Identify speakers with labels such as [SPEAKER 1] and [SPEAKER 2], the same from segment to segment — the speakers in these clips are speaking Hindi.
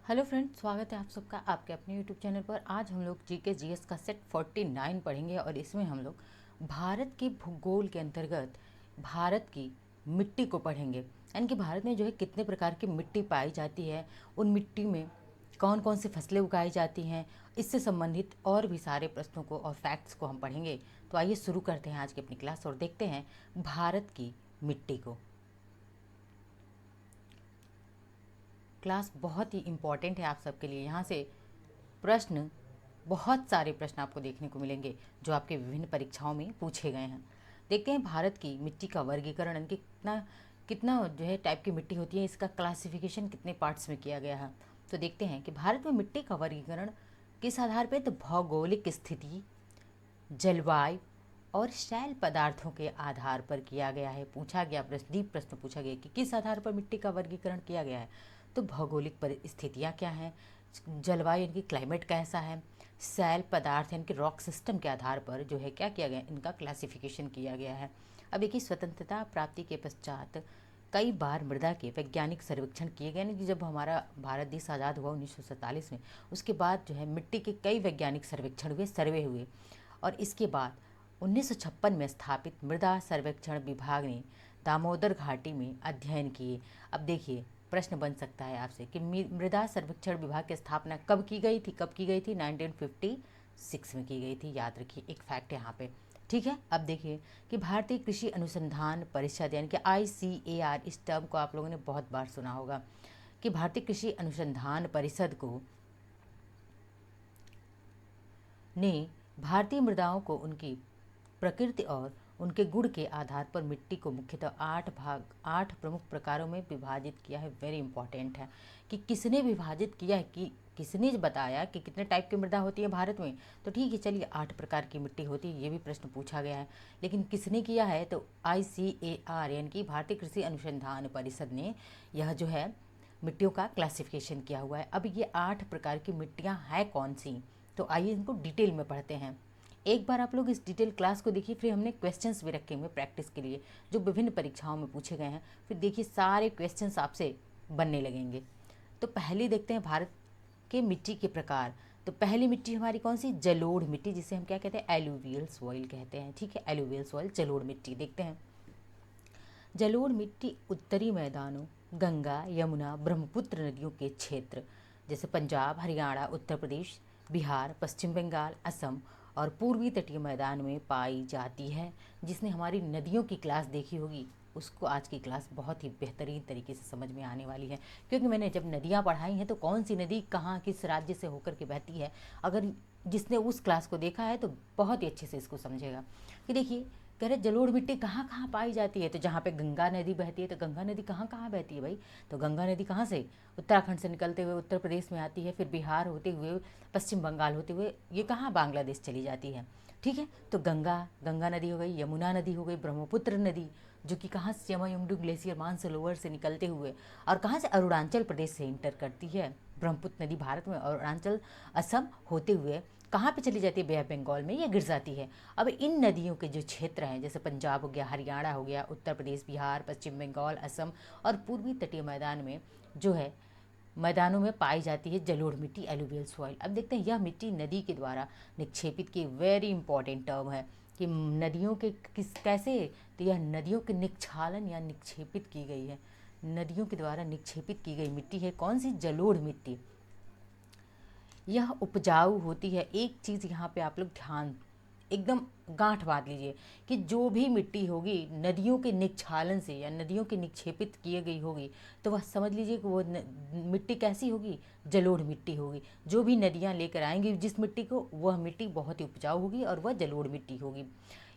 [SPEAKER 1] हेलो फ्रेंड्स, स्वागत है आप सबका आपके अपने यूट्यूब चैनल पर। आज हम लोग जीके जीएस का सेट 49 पढ़ेंगे और इसमें हम लोग भारत के भूगोल के अंतर्गत भारत की मिट्टी को पढ़ेंगे। यानी कि भारत में जो है कितने प्रकार की मिट्टी पाई जाती है, उन मिट्टी में कौन कौन सी फसलें उगाई जाती हैं, इससे संबंधित और भी सारे प्रश्नों को और फैक्ट्स को हम पढ़ेंगे। तो आइए शुरू करते हैं आज की अपनी क्लास और देखते हैं भारत की मिट्टी को। क्लास बहुत ही इम्पॉर्टेंट है आप सबके लिए। यहाँ से प्रश्न, बहुत सारे प्रश्न आपको देखने को मिलेंगे जो आपके विभिन्न परीक्षाओं में पूछे गए हैं। देखते हैं भारत की मिट्टी का वर्गीकरण, कि कितना कितना जो है टाइप की मिट्टी होती है, इसका क्लासिफिकेशन कितने पार्ट्स में किया गया है। तो देखते हैं कि भारत में मिट्टी का वर्गीकरण किस आधार पर, तो भौगोलिक स्थिति, जलवायु और शैल पदार्थों के आधार पर किया गया है। पूछा गया प्रश्न, डीप प्रश्न पूछा गया कि किस आधार पर मिट्टी का वर्गीकरण किया गया है। तो भौगोलिक परिस्थितियाँ क्या हैं, जलवायु यानी कि क्लाइमेट कैसा है, शैल पदार्थ यानी कि रॉक सिस्टम के आधार पर जो है क्या किया गया, इनका क्लासिफिकेशन किया गया है। अब देखिए, स्वतंत्रता प्राप्ति के पश्चात कई बार मृदा के वैज्ञानिक सर्वेक्षण किए गए। कि जब हमारा भारत देश आज़ाद हुआ 1947 में, उसके बाद जो है मिट्टी के कई वैज्ञानिक सर्वेक्षण हुए, सर्वे हुए। और इसके बाद 1956 में स्थापित मृदा सर्वेक्षण विभाग ने दामोदर घाटी में अध्ययन किए। अब देखिए, प्रश्न बन सकता है आपसे कि मृदा सर्वेक्षण विभाग की स्थापना कब की गई थी, 1956 में की गई थी। याद रखिए, एक फैक्ट यहाँ पे। ठीक है, अब देखिए कि भारतीय कृषि अनुसंधान परिषद यानी कि ICAR, इस टर्म को आप लोगों ने बहुत बार सुना होगा, कि भारतीय कृषि अनुसंधान परिषद को ने भारतीय मृदाओं को उनकी प्रकृति और उनके गुण के आधार पर मिट्टी को मुख्यतः 8 प्रमुख प्रकारों में विभाजित किया है। वेरी इंपॉर्टेंट है कि किसने विभाजित किया है, कि किसने बताया कि कितने टाइप की मृदा होती है भारत में। तो ठीक है, चलिए 8 प्रकार की मिट्टी होती है, ये भी प्रश्न पूछा गया है। लेकिन किसने किया है, तो ICAR यानी कि भारतीय कृषि अनुसंधान परिषद ने यह जो है मिट्टियों का क्लासिफिकेशन किया हुआ है। अब ये 8 प्रकार की मिट्टियाँ हैं कौन सी, तो आइए इनको डिटेल में पढ़ते हैं। एक बार आप लोग इस डिटेल क्लास को देखिए, फिर हमने क्वेश्चंस भी रखे हुए प्रैक्टिस के लिए जो विभिन्न परीक्षाओं में पूछे गए हैं। फिर देखिए सारे क्वेश्चंस आपसे बनने लगेंगे। तो पहले देखते हैं भारत के मिट्टी के प्रकार। तो पहली मिट्टी हमारी कौन सी, जलोढ़ मिट्टी, जिसे हम क्या कहते हैं, एलुवियल सॉइल कहते हैं। ठीक है, एलुवियल सॉइल, जलोढ़ मिट्टी। देखते हैं, जलोढ़ मिट्टी उत्तरी मैदानों, गंगा, यमुना, ब्रह्मपुत्र नदियों के क्षेत्र जैसे पंजाब, हरियाणा, उत्तर प्रदेश, बिहार, पश्चिम बंगाल, असम और पूर्वी तटीय मैदान में पाई जाती है। जिसने हमारी नदियों की क्लास देखी होगी, उसको आज की क्लास बहुत ही बेहतरीन तरीके से समझ में आने वाली है। क्योंकि मैंने जब नदियाँ पढ़ाई हैं तो कौन सी नदी कहाँ किस राज्य से होकर के बहती है, अगर जिसने उस क्लास को देखा है तो बहुत ही अच्छे से इसको समझेगा। कि देखिए, कह रहे जलोढ़ मिट्टी कहाँ कहाँ पाई जाती है, तो जहाँ पे गंगा नदी बहती है, तो गंगा नदी कहाँ कहाँ बहती है भाई, तो गंगा नदी कहाँ से, उत्तराखंड से निकलते हुए उत्तर प्रदेश में आती है, फिर बिहार होते हुए पश्चिम बंगाल होते हुए ये कहाँ, बांग्लादेश चली जाती है। ठीक है, तो गंगा नदी हो गई, यमुना नदी हो गई, ब्रह्मपुत्र नदी जो कि कहाँ से, यमयुमडू ग्लेशियर मानसरोवर से निकलते हुए और कहाँ से, अरुणाचल प्रदेश से इंटर करती है ब्रह्मपुत्र नदी भारत में, और अरुणाचल असम होते हुए कहाँ पे चली जाती है, बे ऑफ बंगाल में ये गिर जाती है। अब इन नदियों के जो क्षेत्र हैं, जैसे पंजाब हो गया, हरियाणा हो गया, उत्तर प्रदेश, बिहार, पश्चिम बंगाल, असम और पूर्वी तटीय मैदान में जो है मैदानों में पाई जाती है जलोढ़ मिट्टी, एलुवियल सॉइल। अब देखते हैं, यह मिट्टी नदी के द्वारा निक्षेपित की, वेरी इंपॉर्टेंट टर्म है कि नदियों के किस कैसे, तो यह नदियों के निक्षालन या निक्षेपित की गई है, नदियों के द्वारा निक्षेपित की गई मिट्टी है। कौन सी, जलोढ़ मिट्टी। यह उपजाऊ होती है। एक चीज़ यहाँ पे आप लोग ध्यान एकदम गांठ बांध लीजिए कि जो भी मिट्टी होगी नदियों के निक्षालन से या नदियों के निक्षेपित किए गई होगी, तो वह समझ लीजिए कि वो मिट्टी कैसी होगी, जलोढ़ मिट्टी होगी। जो भी नदियाँ लेकर आएंगी जिस मिट्टी को, वह मिट्टी बहुत ही उपजाऊ होगी और वह जलोढ़ मिट्टी होगी।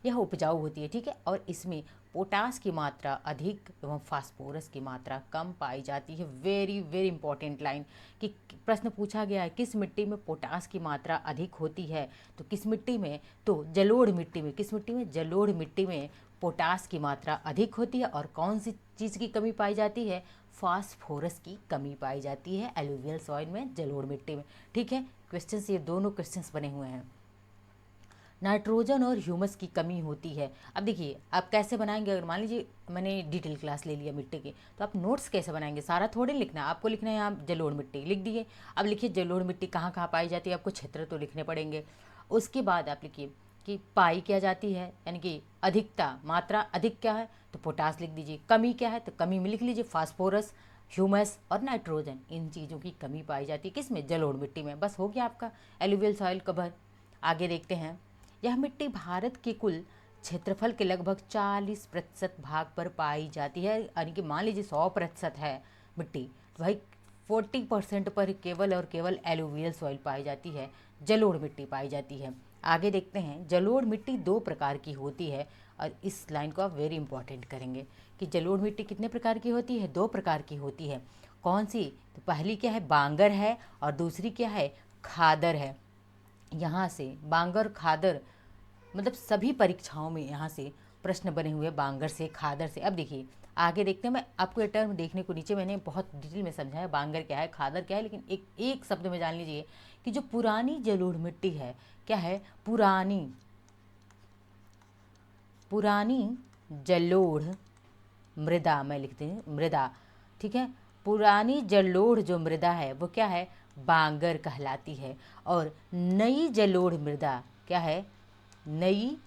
[SPEAKER 1] यह उपजाऊ होती है। ठीक है, और इसमें पोटास की मात्रा अधिक एवं फास्फोरस की मात्रा कम पाई जाती है। वेरी वेरी इंपॉर्टेंट लाइन, कि प्रश्न पूछा गया है किस मिट्टी में पोटास की मात्रा अधिक होती है, तो किस मिट्टी में, तो जलोढ़ मिट्टी में। किस मिट्टी में, जलोढ़ मिट्टी में पोटास की मात्रा अधिक होती है। और कौन सी चीज़ की कमी पाई जाती है, फास्फोरस की कमी पाई जाती है एलुवियल सॉइल में, जलोढ़ मिट्टी में। ठीक है, क्वेश्चंस, ये दोनों क्वेश्चंस बने हुए हैं। नाइट्रोजन और ह्यूमस की कमी होती है। अब देखिए आप कैसे बनाएंगे, अगर मान लीजिए मैंने डिटेल क्लास ले लिया मिट्टी की, तो आप नोट्स कैसे बनाएंगे, सारा थोड़ी लिखना है आपको, लिखना है यहाँ जलोढ़ मिट्टी लिख दिए। अब लिखिए जलोढ़ मिट्टी कहाँ कहाँ पाई जाती है, आपको क्षेत्र तो लिखने पड़ेंगे। उसके बाद आप लिखिए कि पाई क्या जाती है, यानी कि अधिकता, मात्रा अधिक क्या है तो पोटास लिख दीजिए, कमी क्या है तो कमी में लिख लीजिए फास्फोरस, ह्यूमस और नाइट्रोजन, इन चीज़ों की कमी पाई जाती है किसमें, जलोढ़ मिट्टी में। बस हो गया आपका एलुवियल सॉइल कवर। आगे देखते हैं, यह मिट्टी भारत के कुल क्षेत्रफल के लगभग 40% भाग पर पाई जाती है, यानी कि मान लीजिए 100% है मिट्टी, तो भाई 40% पर केवल और केवल एलुवियल सॉइल पाई जाती है, जलोढ़ मिट्टी पाई जाती है। आगे देखते हैं, जलोढ़ मिट्टी 2 प्रकार की होती है, और इस लाइन को आप वेरी इंपॉर्टेंट करेंगे कि जलोढ़ मिट्टी कितने प्रकार की होती है, 2 प्रकार की होती है। कौन सी, तो पहली क्या है बांगर है, और दूसरी क्या है खादर है। यहाँ से बांगर खादर मतलब सभी परीक्षाओं में यहाँ से प्रश्न बने हुए बांगर से खादर से। अब देखिए आगे देखते हैं, मैं आपको ये टर्म देखने को नीचे मैंने बहुत डिटेल में समझाया बांगर क्या है खादर क्या है, लेकिन एक एक शब्द में जान लीजिए कि जो पुरानी जलोढ़ मिट्टी है क्या है, पुरानी पुरानी जलोढ़ मृदा, मैं लिखती हूँ मृदा, ठीक है। पुरानी जलोढ़ जो मृदा है वो क्या है, बांगर कहलाती है। और नई जलोढ़ मृदा क्या है, नई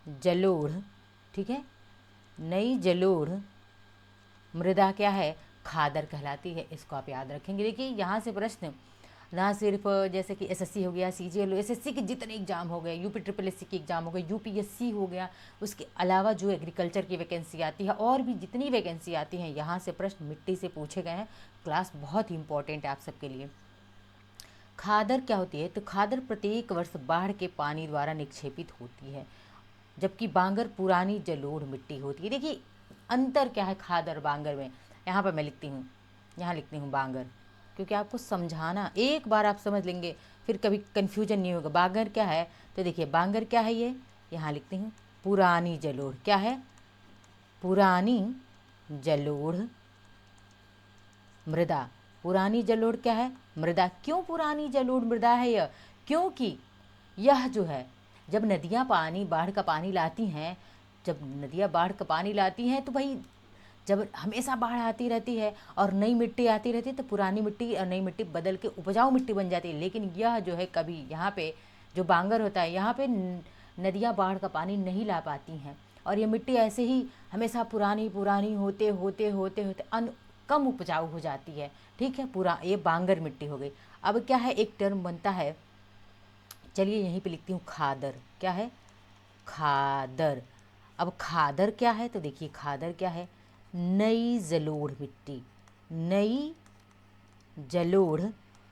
[SPEAKER 1] जलोढ़, ठीक है, नई जलोढ़ मृदा क्या है, खादर कहलाती है। इसको आप याद रखेंगे। देखिए यहाँ से प्रश्न ना सिर्फ जैसे कि एसएससी हो गया, सीजीएल, एसएससी के जितने एग्जाम हो गए, यूपी ट्रिपल एससी के एग्जाम हो गए, यूपीएससी हो गया, उसके अलावा जो एग्रीकल्चर की वैकेंसी आती है और भी जितनी वैकेंसी आती हैं, यहाँ से प्रश्न मिट्टी से पूछे गए हैं। क्लास बहुत ही इंपॉर्टेंट है आप सबके लिए। खादर क्या होती है, तो खादर प्रत्येक वर्ष बाढ़ के पानी द्वारा निक्षेपित होती है, जबकि बांगर पुरानी जलोढ़ मिट्टी होती है। देखिए अंतर क्या है खादर बांगर में, यहाँ पर मैं लिखती हूँ, यहाँ लिखती हूँ बांगर, क्योंकि आपको समझाना, एक बार आप समझ लेंगे फिर कभी कन्फ्यूजन नहीं होगा। बांगर क्या है, तो देखिए बांगर क्या है, ये यहाँ लिखती हूँ पुरानी जलोढ़, क्या है पुरानी जलोढ़ मृदा। पुरानी जलोढ़ क्या है, मृदा। क्यों पुरानी जलोढ़ मृदा है यह, क्योंकि यह जो है जब नदियाँ पानी बाढ़ का पानी लाती हैं, जब नदियाँ बाढ़ का पानी लाती हैं तो भाई जब हमेशा बाढ़ आती रहती है और नई मिट्टी आती रहती है, तो पुरानी मिट्टी और नई मिट्टी बदल के उपजाऊ मिट्टी बन जाती है। लेकिन यह जो है कभी यहाँ पे जो बांगर होता है, यहाँ पे नदियाँ बाढ़ का पानी नहीं ला पाती हैं, और ये मिट्टी ऐसे ही हमेशा पुरानी पुरानी होते होते होते होते कम उपजाऊ हो जाती है, ठीक है। पूरा ये बांगर मिट्टी हो गई। अब क्या है, एक टर्म बनता है, चलिए यहीं पे लिखती हूँ खादर, क्या है खादर। अब खादर क्या है, तो देखिए खादर क्या है, नई जलोढ़ मिट्टी, नई जलोढ़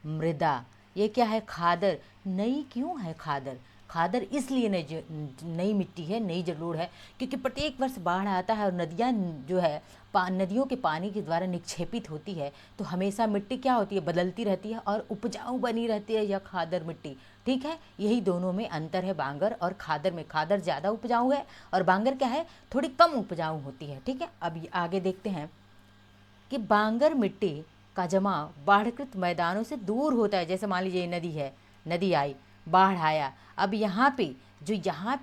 [SPEAKER 1] मृदा, ये क्या है खादर। नई क्यों है खादर, खादर इसलिए नई मिट्टी है, नई जलोढ़ है, क्योंकि प्रत्येक वर्ष बाढ़ आता है और नदियाँ जो है नदियों के पानी के द्वारा निक्षेपित होती है, तो हमेशा मिट्टी क्या होती है, बदलती रहती है और उपजाऊ बनी रहती है यह खादर मिट्टी, ठीक है। यही दोनों में अंतर है बांगर और खादर में। खादर ज़्यादा उपजाऊ है और बांगर क्या है, थोड़ी कम उपजाऊ होती है, ठीक है। अब आगे देखते हैं कि बांगर मिट्टी का जमाव बाढ़कृत मैदानों से दूर होता है। जैसे मान लीजिए नदी है, नदी आई, बाढ़ आया, अब यहाँ पे जो यहाँ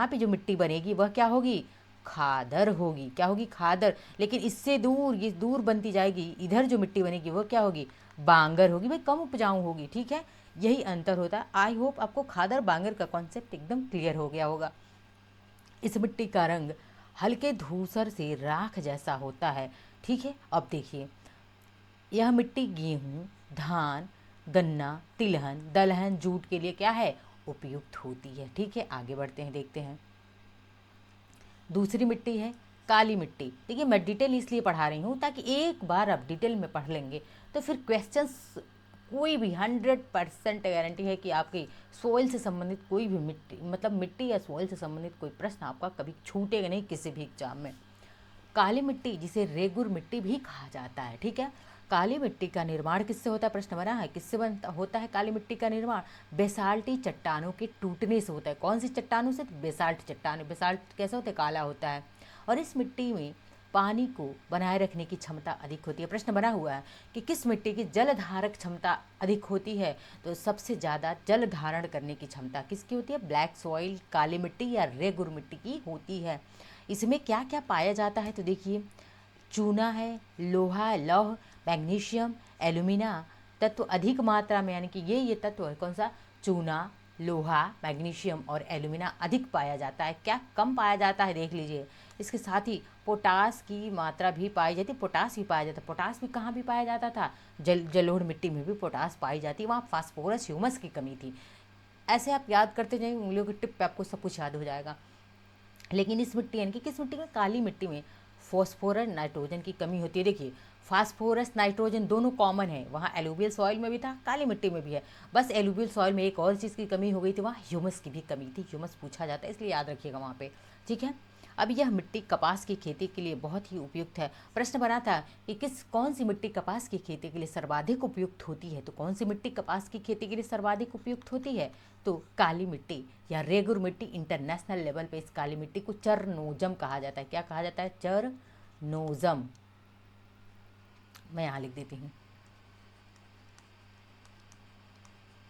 [SPEAKER 1] पे जो मिट्टी बनेगी वह क्या होगी, खादर होगी, क्या होगी खादर। लेकिन इससे दूर, ये दूर बनती जाएगी, इधर जो मिट्टी बनेगी वो क्या होगी, बांगर होगी, भाई कम उपजाऊ होगी, ठीक है। यही अंतर होता है। आई होप आपको खादर बांगर का कॉन्सेप्ट एकदम क्लियर हो गया होगा। इस मिट्टी का रंग हल्के धूसर से राख जैसा होता है, ठीक है। अब देखिए यह मिट्टी गेहूँ, धान, गन्ना, तिलहन, दलहन, जूट के लिए क्या है, उपयुक्त होती है, ठीक है। आगे बढ़ते हैं, देखते हैं दूसरी मिट्टी है काली मिट्टी। देखिए मैं डिटेल इसलिए पढ़ा रही हूँ ताकि एक बार आप डिटेल में पढ़ लेंगे तो फिर क्वेश्चंस कोई भी 100% गारंटी है कि आपकी सोइल से संबंधित कोई भी मिट्टी, मतलब मिट्टी या सोइल से संबंधित कोई प्रश्न आपका कभी छूटेगा नहीं किसी भी एग्जाम में। काली मिट्टी जिसे रेगुर मिट्टी भी कहा जाता है, ठीक है। काली मिट्टी का निर्माण किससे होता है, प्रश्न बना है किससे बनता होता है काली मिट्टी का निर्माण, बेसाल्टी चट्टानों के टूटने से होता है। कौन सी चट्टानों से, बेसाल्ट चट्टान। बेसाल्ट कैसा होता है, काला होता है। और इस मिट्टी में पानी को बनाए रखने की क्षमता अधिक होती है। प्रश्न बना हुआ है कि किस मिट्टी की जल धारक क्षमता अधिक होती है? तो सबसे ज़्यादा जल धारण करने की क्षमता किसकी होती है? ब्लैक सॉइल, काली मिट्टी या रेगुर मिट्टी की होती है। इसमें क्या क्या पाया जाता है? तो देखिए, चूना है, लोहा है, लौह, मैग्नीशियम, एल्यूमिना तत्व अधिक मात्रा में, यानी कि ये तत्व है, कौन सा? चूना, लोहा, मैग्नीशियम और एल्यूमिना अधिक पाया जाता है। क्या कम पाया जाता है? देख लीजिए। इसके साथ ही पोटास की मात्रा भी पाई जाती है। पोटास भी पाया जाता है। पोटास भी कहाँ भी पाया जाता था? जलोढ़ मिट्टी में भी पोटास पाई जाती है। वहाँ फास्फोरस, ह्यूमस की कमी थी। ऐसे आप याद करते जाइए, उंगलियों की टिप पे आपको सब कुछ याद हो जाएगा। लेकिन इस मिट्टी, यानी कि किस मिट्टी में? काली मिट्टी में फॉस्फोरस, नाइट्रोजन की कमी होती है। देखिए, फास्फोरस, नाइट्रोजन दोनों कॉमन है। वहाँ एलुवियल सॉइल में भी था, काली मिट्टी में भी है। बस एलुवियल सॉइल में एक और चीज़ की कमी हो गई थी, वहाँ ह्यूमस की भी कमी थी। ह्यूमस पूछा जाता है, इसलिए याद रखिएगा वहाँ पे। ठीक है। अब यह मिट्टी कपास की खेती के लिए बहुत ही उपयुक्त है। प्रश्न बना था कि कौन सी मिट्टी कपास की खेती के लिए सर्वाधिक उपयुक्त होती है? तो कौन सी मिट्टी कपास की खेती के लिए सर्वाधिक उपयुक्त होती है? तो काली मिट्टी या रेगुर मिट्टी। इंटरनेशनल लेवल पे इस काली मिट्टी को चरनोजम कहा जाता है। क्या कहा जाता है? चरनोजम। मैं यहाँ लिख देती हूँ,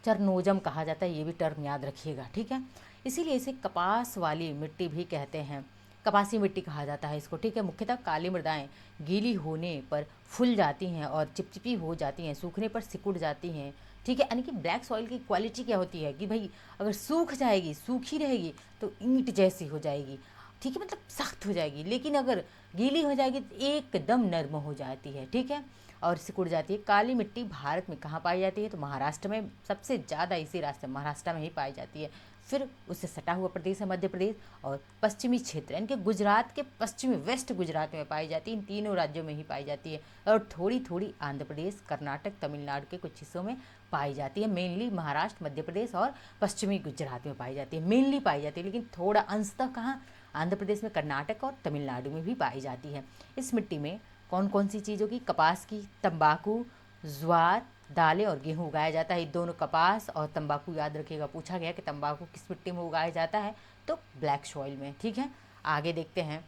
[SPEAKER 1] चरनोजम कहा जाता है। ये भी टर्म याद रखिएगा, ठीक है। इसीलिए इसे कपास वाली मिट्टी भी कहते हैं, कपासी मिट्टी कहा जाता है इसको, ठीक है। मुख्यतः काली मृदाएं गीली होने पर फूल जाती हैं और चिपचिपी हो जाती हैं, सूखने पर सिकुड़ जाती हैं, ठीक है। यानी कि ब्लैक सॉइल की क्वालिटी क्या होती है कि भाई अगर सूख जाएगी, सूखी रहेगी तो ईंट जैसी हो जाएगी, ठीक है, मतलब सख्त हो जाएगी। लेकिन अगर गीली हो जाएगी तो एकदम नर्म हो जाती है, ठीक है, और सिकुड़ जाती है। काली मिट्टी भारत में कहाँ पाई जाती है? तो महाराष्ट्र में सबसे ज़्यादा, इसी रास्ते महाराष्ट्र में ही पाई जाती है। फिर उससे सटा हुआ प्रदेश है मध्य प्रदेश, और पश्चिमी क्षेत्र यानी कि गुजरात के पश्चिमी, वेस्ट गुजरात में पाई जाती है। इन तीनों राज्यों में ही पाई जाती है, और थोड़ी थोड़ी आंध्र प्रदेश, कर्नाटक, तमिलनाडु के कुछ हिस्सों में पाई जाती है। मेनली महाराष्ट्र, मध्य प्रदेश और पश्चिमी गुजरात में पाई जाती है, मेनली पाई जाती है। लेकिन थोड़ा अंशतः कहाँ? आंध्र प्रदेश में, कर्नाटक और तमिलनाडु में भी पाई जाती है। इस मिट्टी में कौन कौन सी चीज़ों की? कपास की, तंबाकू, ज्वार, दालें और गेहूं उगाया जाता है। ये दोनों, कपास और तंबाकू, याद रखिएगा, पूछा गया कि तंबाकू किस मिट्टी में उगाया जाता है? तो ब्लैक सॉइल में, ठीक है। आगे देखते हैं।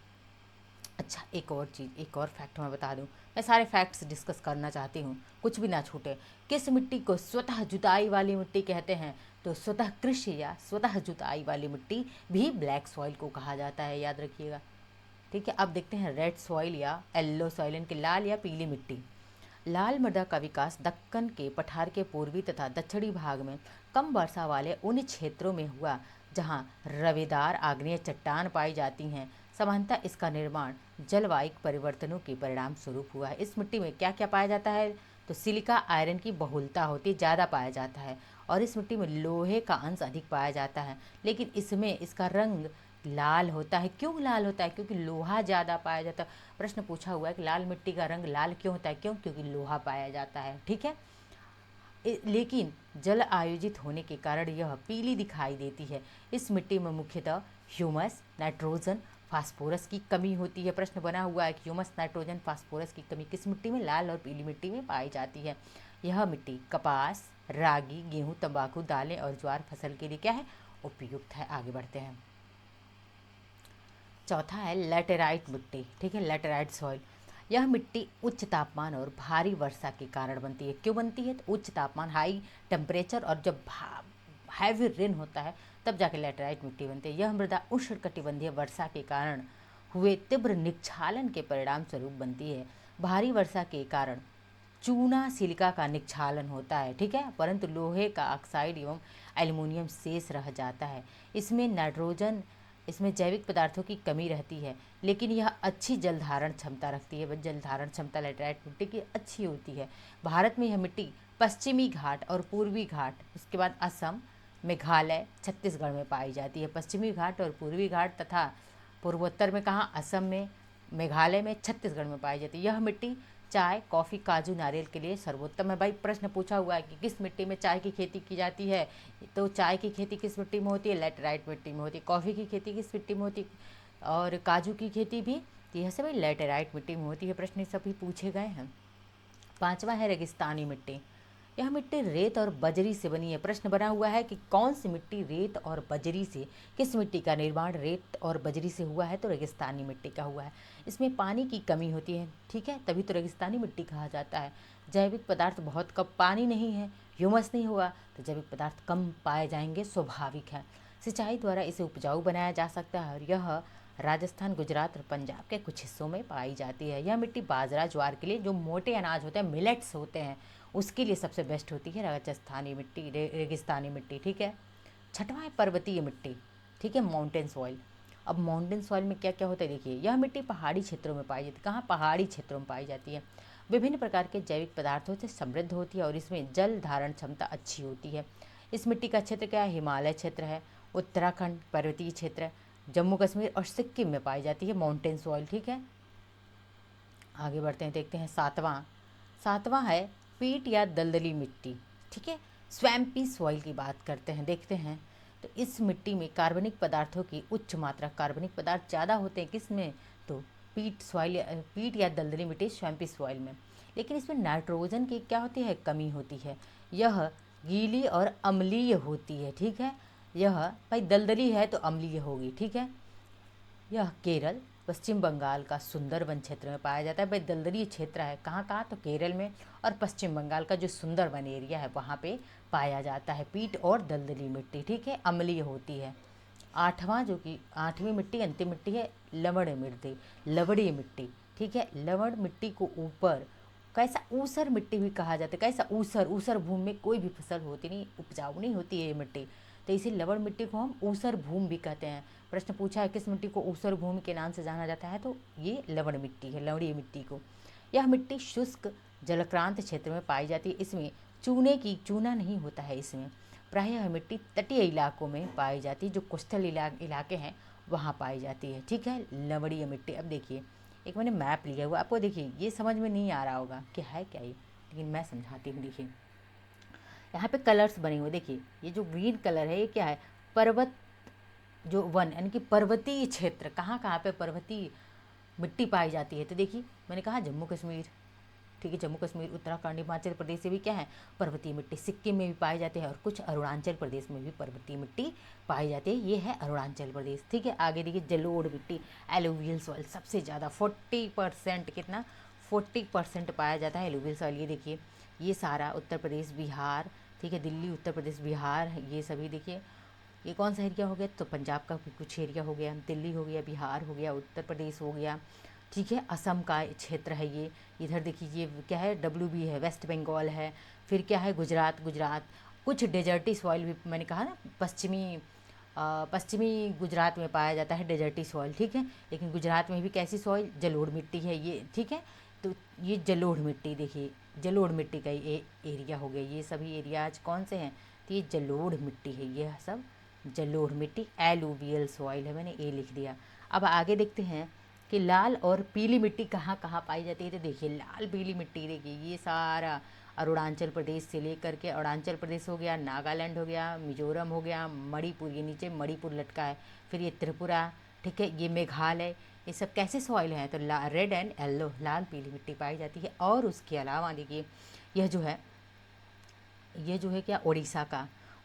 [SPEAKER 1] अच्छा, एक और चीज़, एक और फैक्ट मैं बता दूं। मैं सारे फैक्ट्स डिस्कस करना चाहती हूँ, कुछ भी ना छूटे। किस मिट्टी को स्वतः जुताई वाली मिट्टी कहते हैं? तो स्वतः कृषि या स्वतः जुताई वाली मिट्टी भी ब्लैक सॉइल को कहा जाता है, याद रखिएगा, ठीक है। अब देखते हैं रेड सॉइल या येलो सॉइल, इनके लाल या पीली मिट्टी। लाल मृदा का विकास दक्कन के पठार के पूर्वी तथा दक्षिणी भाग में कम वर्षा वाले उन क्षेत्रों में हुआ जहां रवेदार आग्नेय चट्टान पाई जाती हैं। सामान्यतः इसका निर्माण जलवायु परिवर्तनों के परिणाम स्वरूप हुआ है। इस मिट्टी में क्या क्या पाया जाता है? तो सिलिका आयरन की बहुलता होती है, ज़्यादा पाया जाता है, और इस मिट्टी में लोहे का अंश अधिक पाया जाता है। लेकिन इसमें इसका रंग लाल होता है। क्यों लाल होता है? क्योंकि लोहा ज़्यादा पाया जाता है। प्रश्न पूछा हुआ है कि लाल मिट्टी का रंग लाल क्यों होता है? क्यों? क्योंकि लोहा पाया जाता है, ठीक है। लेकिन जल आयोजित होने के कारण यह पीली दिखाई देती है। इस मिट्टी में मुख्यतः ह्यूमस, नाइट्रोजन, फास्फोरस की कमी होती है। प्रश्न बना हुआ है कि ह्यूमस, नाइट्रोजन, फास्फोरस की कमी किस मिट्टी में? लाल और पीली मिट्टी में पाई जाती है। यह मिट्टी कपास, रागी, गेहूं, तंबाकू, दालें और ज्वार फसल के लिए क्या है? उपयुक्त है। आगे बढ़ते हैं। चौथा है लेटेराइट मिट्टी, ठीक है, लेटेराइट सॉइल। यह मिट्टी उच्च तापमान और भारी वर्षा के कारण बनती है। क्यों बनती है? तो उच्च तापमान, हाई टेम्परेचर, और जब हैवी रेन होता है तब जाके लेटेराइट मिट्टी बनती है। यह मृदा उष्णकटिबंधीय वर्षा के कारण हुए तीव्र निक्षालन के परिणाम स्वरूप बनती है। भारी वर्षा के कारण चूना सिलिका का निक्षालन होता है, ठीक है, परंतु लोहे का ऑक्साइड एवं एल्युमिनियम शेष रह जाता है। इसमें नाइट्रोजन, इसमें जैविक पदार्थों की कमी रहती है, लेकिन यह अच्छी जल धारण क्षमता रखती है। जल धारण क्षमता लेटेराइट मिट्टी की अच्छी होती है। भारत में यह मिट्टी पश्चिमी घाट और पूर्वी घाट, उसके बाद असम, मेघालय, छत्तीसगढ़ में पाई जाती है। पश्चिमी घाट और पूर्वी घाट तथा पूर्वोत्तर में कहाँ? असम में, मेघालय में, छत्तीसगढ़ में पाई जाती है। यह मिट्टी चाय, कॉफ़ी, काजू, नारियल के लिए सर्वोत्तम है। भाई प्रश्न पूछा हुआ है कि किस मिट्टी में चाय की खेती की जाती है? तो चाय की खेती किस मिट्टी में होती है? लेटेराइट मिट्टी में होती है। कॉफ़ी की खेती किस मिट्टी में होती है? और काजू की खेती भी, यह सब लेटेराइट मिट्टी में होती है। प्रश्न सभी पूछे गए हैं। पांचवा है रेगिस्तानी मिट्टी। यह मिट्टी रेत और बजरी से बनी है। प्रश्न बना हुआ है कि कौन सी मिट्टी रेत और बजरी से, किस मिट्टी का निर्माण रेत और बजरी से हुआ है? तो रेगिस्तानी मिट्टी का हुआ है। इसमें पानी की कमी होती है, ठीक है, तभी तो रेगिस्तानी मिट्टी कहा जाता है। जैविक पदार्थ बहुत कम, पानी नहीं है, ह्यूमस नहीं हुआ तो जैविक पदार्थ कम पाए जाएंगे, स्वाभाविक है। सिंचाई द्वारा इसे उपजाऊ बनाया जा सकता है और यह राजस्थान, गुजरात और पंजाब के कुछ हिस्सों में पाई जाती है। यह मिट्टी बाजरा, ज्वार के लिए, जो मोटे अनाज होते हैं, मिलेट्स होते हैं, उसके लिए सबसे बेस्ट होती है राजस्थानी मिट्टी, रेगिस्तानी मिट्टी, ठीक है। छठवां है पर्वतीय मिट्टी, ठीक है, माउंटेन सॉइल। अब माउंटेन सॉइल में क्या क्या होता है देखिए, यह मिट्टी पहाड़ी क्षेत्रों में पाई जाती है। कहाँ? पहाड़ी क्षेत्रों में पाई जाती है। विभिन्न प्रकार के जैविक पदार्थों से समृद्ध होती है और इसमें जल धारण क्षमता अच्छी होती है। इस मिट्टी का क्षेत्र क्या है? हिमालय क्षेत्र है, उत्तराखंड पर्वतीय क्षेत्र, जम्मू कश्मीर और सिक्किम में पाई जाती है माउंटेन सॉइल, ठीक है। आगे बढ़ते हैं, देखते हैं सातवां है पीट या दलदली मिट्टी, ठीक है। स्वैम्पी सॉइल की बात करते हैं, देखते हैं। तो इस मिट्टी में कार्बनिक पदार्थों की उच्च मात्रा, कार्बनिक पदार्थ ज़्यादा होते हैं किसमें? तो पीट या दलदली मिट्टी, स्वैम्पी सॉइल में। लेकिन इसमें नाइट्रोजन की क्या होती है? कमी होती है। यह गीली और अम्लीय होती है, ठीक है। यह भाई दलदली है तो अम्लीय होगी, ठीक है। यह केरल, पश्चिम बंगाल का सुंदरबन क्षेत्र में पाया जाता है। भाई दलदली क्षेत्र है, कहाँ कहाँ? तो केरल में और पश्चिम बंगाल का जो सुंदरबन एरिया है वहाँ पे पाया जाता है पीट और दलदली मिट्टी, ठीक है, अम्लीय होती है। आठवीं मिट्टी, अंतिम मिट्टी है लवण मिट्टी, लवणीय मिट्टी, ठीक है। लवण मिट्टी को ऊपर कैसा ऊसर मिट्टी भी कहा जाता है। कैसा? ऊसर, ऊसर भूमि में कोई भी फसल होती नहीं, उपजाऊ नहीं होती है ये मिट्टी, तो इसी लवण मिट्टी को हम ऊसर भूमि भी कहते हैं। प्रश्न पूछा है किस मिट्टी को ऊसर भूमि के नाम से जाना जाता है? तो ये लवण मिट्टी है, लवणीय मिट्टी को। यह मिट्टी शुष्क जलक्रांत क्षेत्र में पाई जाती है। इसमें चूना नहीं होता है इसमें। प्रायः यह मिट्टी तटीय इलाकों में पाई जाती है, जो कोस्टल इलाके हैं वहाँ पाई जाती है, ठीक है, लवणीय मिट्टी। अब देखिए, एक मैंने मैप लिया हुआ, आपको देखिए ये समझ में नहीं आ रहा होगा कि है क्या ये, लेकिन मैं समझाती हूँ। देखिए यहाँ पे कलर्स बने हुए, देखिए ये जो ग्रीन कलर है ये क्या है? पर्वत, जो वन यानी कि पर्वतीय क्षेत्र, कहाँ कहाँ पे पर्वतीय मिट्टी पाई जाती है? तो देखिए मैंने कहा जम्मू कश्मीर, ठीक है, जम्मू कश्मीर, उत्तराखंड, हिमाचल प्रदेश से भी क्या है? पर्वतीय मिट्टी। सिक्किम में भी पाई जाती है और कुछ अरुणाचल प्रदेश में भी पर्वतीय मिट्टी पाई जाती है, ये है अरुणाचल प्रदेश, ठीक है। आगे देखिए जलोढ़ मिट्टी, एलुवियल सॉइल, सबसे ज़्यादा 40%, कितना? 40% पाया जाता है एलुवियल सॉइल। ये देखिए ये सारा उत्तर प्रदेश, बिहार, ठीक है, दिल्ली, उत्तर प्रदेश, बिहार, ये सभी देखिए। ये कौन सा एरिया हो गया? तो पंजाब का कुछ एरिया हो गया, दिल्ली हो गया, बिहार हो गया, उत्तर प्रदेश हो गया, ठीक है, असम का क्षेत्र है ये। इधर देखिए ये क्या है? WB है, वेस्ट बंगाल है। फिर क्या है? गुजरात। कुछ डेजर्टी सॉइल भी मैंने कहा ना, पश्चिमी गुजरात में पाया जाता है डेजर्टी सॉइल, ठीक है। लेकिन गुजरात में भी कैसी सॉइल? जलोढ़ मिट्टी है ये, ठीक है। तो ये जलोढ़ मिट्टी, देखिए जलोढ़ मिट्टी का ये एरिया हो गया। ये सभी एरियाज कौन से हैं? तो ये जलोढ़ मिट्टी है, ये सब जलोढ़ मिट्टी, एलुवियल सॉइल है, मैंने ए लिख दिया। अब आगे देखते हैं कि लाल और पीली मिट्टी कहाँ कहाँ पाई जाती है। तो देखिए लाल पीली मिट्टी, देखिए ये सारा अरुणाचल प्रदेश से लेकर के, अरुणाचल प्रदेश हो गया, नागालैंड हो गया, मिजोरम हो गया, मणिपुर, ये नीचे मणिपुर लटका है, फिर ये त्रिपुरा, ठीक है, ये मेघालय, ये सब कैसे सॉइल हैं? तो रेड एंड येलो, लाल पीली मिट्टी पाई जाती है। और उसके अलावा देखिए यह जो है, ये जो है क्या?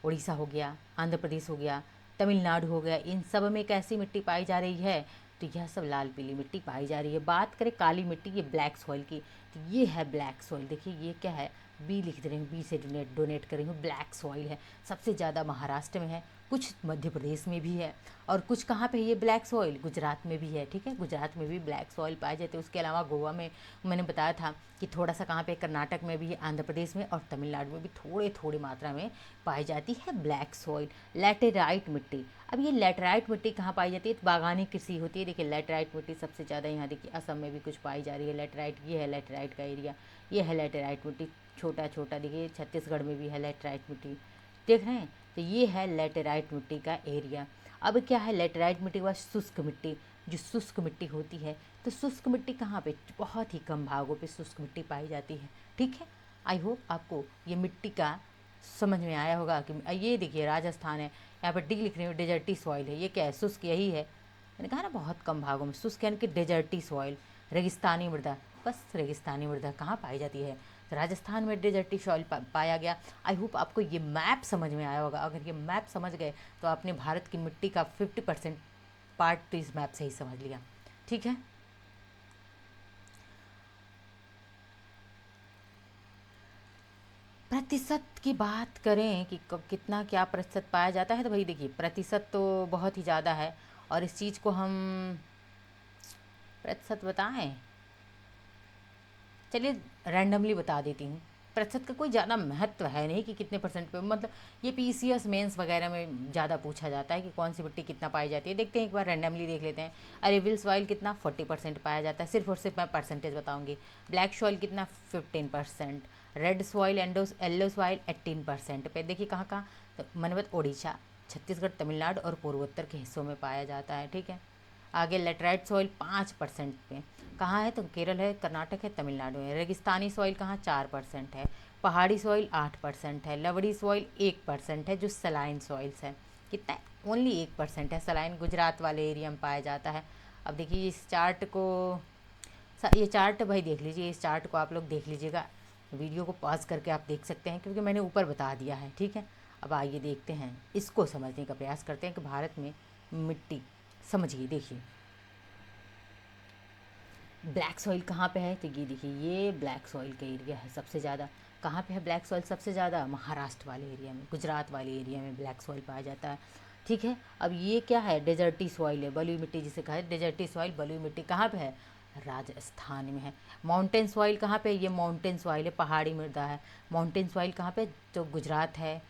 [SPEAKER 1] उड़ीसा हो गया, आंध्र प्रदेश हो गया, तमिलनाडु हो गया, इन सब में कैसी मिट्टी पाई जा रही है? तो यह सब लाल पीली मिट्टी पाई जा रही है। बात करें काली मिट्टी, ये ब्लैक सॉइल की, तो ये है ब्लैक सॉइल। देखिए ये क्या है? बी लिख दे रही हूँ, बी से डोनेट कर रही हूँ, ब्लैक सॉइल है। सबसे ज़्यादा महाराष्ट्र में है, कुछ मध्य प्रदेश में भी है, और कुछ कहाँ पे है ये ब्लैक सॉइल? गुजरात में भी है, ठीक है, गुजरात में भी ब्लैक सॉइल पाए जाते हैं। उसके अलावा गोवा में मैंने बताया था कि थोड़ा सा कहाँ पे, कर्नाटक में भी है, आंध्र प्रदेश में और तमिलनाडु में भी थोड़ी मात्रा में पाई जाती है ब्लैक सॉइल। लैटेराइट मिट्टी, अब ये लैटेराइट मिट्टी कहाँ पाई जाती है? तो बागानी कृषि होती है। देखिए लैटेराइट मिट्टी सबसे ज़्यादा यहाँ देखिए असम में भी कुछ पाई जा रही है लैटेराइट, ये है लैटेराइट का एरिया, ये है लैटेराइट मिट्टी, छोटा छोटा देखिए छत्तीसगढ़ में भी है लैटेराइट मिट्टी, देख रहे हैं। तो ये है लैटेराइट मिट्टी का एरिया। अब क्या है? लैटेराइट मिट्टी के बाद शुष्क मिट्टी, जो शुष्क मिट्टी होती है, तो शुष्क मिट्टी कहाँ पे? बहुत ही कम भागों पे शुष्क मिट्टी पाई जाती है, ठीक है। आई होप आपको ये मिट्टी का समझ में आया होगा। कि ये देखिए राजस्थान है, यहाँ पर डी लिख रही हूँ, डेजर्टी सॉइल है, ये क्या है? शुष्क, यही है, मैंने कहा ना बहुत कम भागों में शुष्क, यानी कि डेजर्टी सॉइल, रेगिस्तानी मृदा। बस रेगिस्तानी मृदा कहाँ पाई जाती है? तो राजस्थान में डेजर्टी सॉइल पाया गया। आई होप आपको ये मैप समझ में आया होगा। अगर ये मैप समझ गए तो आपने भारत की मिट्टी का 50% पार्ट तो इस मैप से ही समझ लिया। ठीक है, प्रतिशत की बात करें कि कितना क्या प्रतिशत पाया जाता है, तो भाई देखिए प्रतिशत तो बहुत ही ज़्यादा है, और इस चीज़ को हम प्रतिशत बताएं, चलिए रैंडमली बता देती हूँ। प्रतिशत का कोई ज़्यादा महत्व है नहीं कि कितने परसेंट पे, मतलब ये पीसीएस मेंस वगैरह में ज़्यादा पूछा जाता है कि कौन सी मिट्टी कितना पाई जाती है। देखते हैं एक बार रैंडमली देख लेते हैं। अरेबियल सॉइल कितना 40% पाया जाता है, सिर्फ और सिर्फ मैं परसेंटेज बताऊंगी। ब्लैक सॉइल कितना 15%, रेड सॉइल येलो सॉइल 18% पे। देखिए कहाँ कहाँ, तो मनवत उड़ीसा, छत्तीसगढ़, तमिलनाडु और पूर्वोत्तर के हिस्सों में पाया जाता है। ठीक है, आगे लेटराइट सॉइल 5% पे कहाँ है, तो केरल है, कर्नाटक है, तमिलनाडु है। रेगिस्तानी सॉइल कहाँ 4% है। पहाड़ी सॉइल 8% है। लवड़ी सॉइल 1% है, जो सलाइन सॉइल्स है। कितना है? ओनली 1% है सलाइन, गुजरात वाले एरिया में पाया जाता है। अब देखिए इस चार्ट को, ये चार्ट भाई देख लीजिए, इस चार्ट को आप लोग देख लीजिएगा, वीडियो को पॉज करके आप देख सकते हैं क्योंकि मैंने ऊपर बता दिया है। ठीक है, अब आइए देखते हैं, इसको समझने का प्रयास करते हैं कि भारत में मिट्टी, समझिए देखिए ब्लैक सॉइल कहाँ पे है, तो ये देखिए ये ब्लैक सॉइल का एरिया है सबसे ज़्यादा। कहाँ पे है ब्लैक सॉइल सबसे ज़्यादा? महाराष्ट्र वाले एरिया में, गुजरात वाले एरिया में ब्लैक सॉइल पाया जाता है। ठीक है, अब ये क्या है? डेजर्टी सॉइल है, बलुई मिट्टी जिसे कहा है डेजर्टी सॉइल, बलुई मिट्टी कहाँ पे है? राजस्थान में है। माउंटेन सॉइल कहाँ पे? ये माउंटेन सॉइल है, पहाड़ी मृदा है। माउंटेन सॉइल कहाँ पे? तो गुजरात है,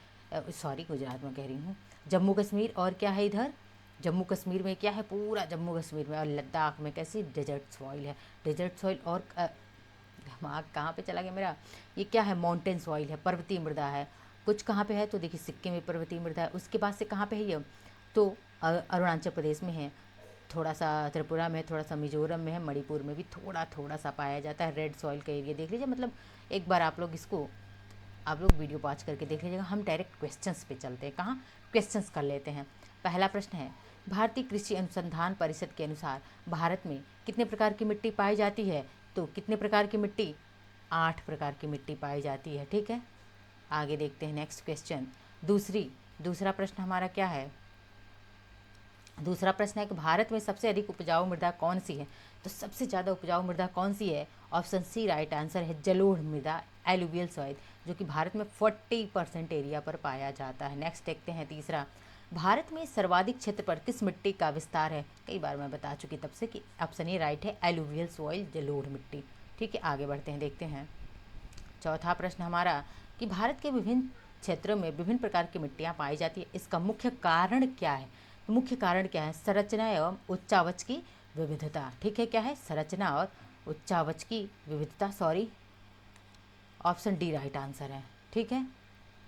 [SPEAKER 1] सॉरी गुजरात में कह रही हूँ, जम्मू कश्मीर, और क्या है इधर जम्मू कश्मीर में, क्या है पूरा जम्मू कश्मीर में, और लद्दाख में कैसी डेजर्ट सॉइल है, डेजर्ट सॉइल। और दिमाग कहाँ पे चला गया मेरा, ये क्या है? माउंटेन सॉइल है, पर्वतीय मृदा है। कुछ कहाँ पे है, तो देखिए सिक्किम में पर्वतीय मृदा है। उसके बाद से कहाँ पे है ये, तो अरुणाचल प्रदेश में है, थोड़ा सा त्रिपुरा में है, थोड़ा सा मिजोरम में है, मणिपुर में भी थोड़ा थोड़ा सा पाया जाता है। रेड सॉइल का एरिया देख लीजिए, मतलब एक बार आप लोग इसको, आप लोग वीडियो पॉज करके देख लीजिएगा। हम डायरेक्ट क्वेश्चंस पे चलते हैं, कहाँ क्वेश्चंस कर लेते हैं। पहला प्रश्न है, भारतीय कृषि अनुसंधान परिषद के अनुसार भारत में कितने प्रकार की मिट्टी पाई जाती है? तो कितने प्रकार की मिट्टी? 8 प्रकार की मिट्टी पाई जाती है। ठीक है, आगे देखते हैं नेक्स्ट क्वेश्चन। दूसरा प्रश्न हमारा क्या है? दूसरा प्रश्न है कि भारत में सबसे अधिक उपजाऊ मृदा कौन सी है? तो सबसे ज़्यादा उपजाऊ मृदा कौन सी है? ऑप्शन सी राइट आंसर है, जलोढ़ मृदा, एलुवियल सॉइल, जो कि भारत में 40% एरिया पर पाया जाता है। नेक्स्ट देखते हैं तीसरा, भारत में सर्वाधिक क्षेत्र पर किस मिट्टी का विस्तार है? कई बार मैं बता चुकी तब से कि ऑप्शन ए राइट है, एलुवियल सॉइल, जलोढ़ मिट्टी। ठीक है, आगे बढ़ते हैं, देखते हैं चौथा प्रश्न हमारा कि भारत के विभिन्न क्षेत्रों में विभिन्न प्रकार की मिट्टियाँ पाई जाती है, इसका मुख्य कारण क्या है? तो मुख्य कारण क्या है? संरचना एवं उच्चावच की विविधता। ठीक है, क्या है? संरचना और उच्चावच की विविधता, sorry option D right answer है। ठीक है,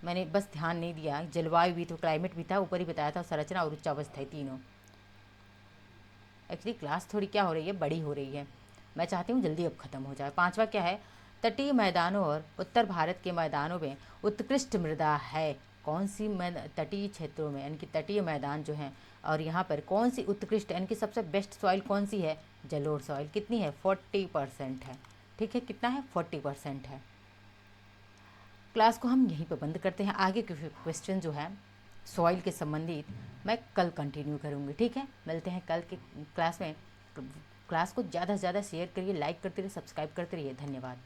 [SPEAKER 1] मैंने बस ध्यान नहीं दिया, जलवायु भी तो, क्लाइमेट भी था, ऊपर ही बताया था, संरचना और उच्चावच थे तीनों। एक्चुअली क्लास थोड़ी क्या हो रही है, बड़ी हो रही है, मैं चाहती हूँ जल्दी अब ख़त्म हो जाए। पांचवा क्या है? तटीय मैदानों और उत्तर भारत के मैदानों में उत्कृष्ट मृदा है। कौन सी तटीय क्षेत्रों में, यानी कि तटीय मैदान जो हैं, और यहाँ पर कौन सी उत्कृष्ट यानी कि सबसे बेस्ट सॉइल कौन सी है? जलोढ़ सॉइल। कितनी है? 40% है। ठीक है, कितना है? 40% है। क्लास को हम यहीं पर बंद करते हैं, आगे के क्वेश्चन जो है सॉइल के संबंधित मैं कल कंटिन्यू करूँगी। ठीक है, मिलते हैं कल के क्लास में। क्लास को ज़्यादा से ज़्यादा शेयर करिए, लाइक करते रहिए, सब्सक्राइब करते रहिए। धन्यवाद।